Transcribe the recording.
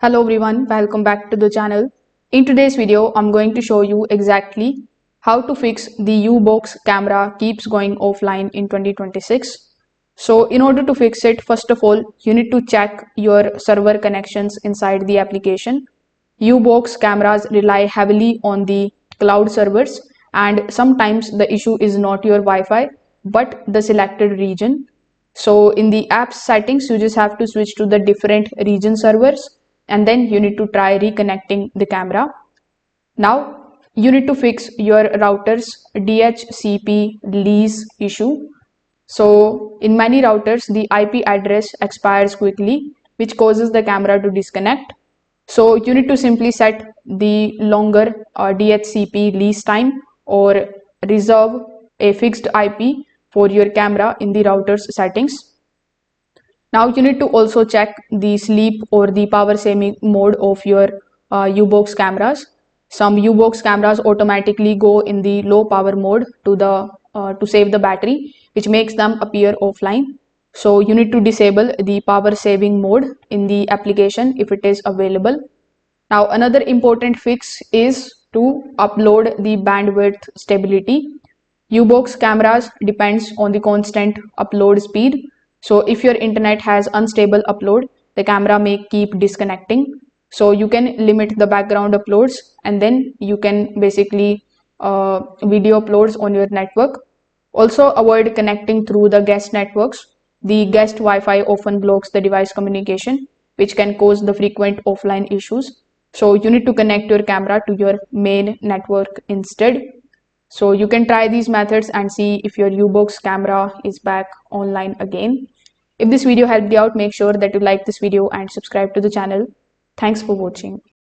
Hello everyone, welcome back to the channel. In today's video, I'm going to show you exactly how to fix the UBOX camera keeps going offline in 2026. So in order to fix it, first of all, you need to check your server connections inside the application. UBOX cameras rely heavily on the cloud servers, and sometimes the issue is not your Wi-Fi but the selected region. So in the app settings, you just have to switch to the different region servers, and then you need to try reconnecting the camera. Now you need to fix your router's DHCP lease issue. So in many routers, the IP address expires quickly, which causes the camera to disconnect. So you need to simply set the longer DHCP lease time or reserve a fixed IP for your camera in the router's settings. Now you need to also check the sleep or the power saving mode of your UBOX cameras. Some UBOX cameras automatically go in the low power mode to save the battery, which makes them appear offline. So you need to disable the power saving mode in the application if it is available. Now another important fix is to upload the bandwidth stability. UBOX cameras depends on the constant upload speed. So if your internet has unstable upload, the camera may keep disconnecting. So you can limit the background uploads, and then you can basically video uploads on your network. Also avoid connecting through the guest networks. The guest Wi-Fi often blocks the device communication, which can cause the frequent offline issues. So you need to connect your camera to your main network instead. So you can try these methods and see if your UBOX camera is back online again. If this video helped you out, make sure that you like this video and subscribe to the channel. Thanks for watching.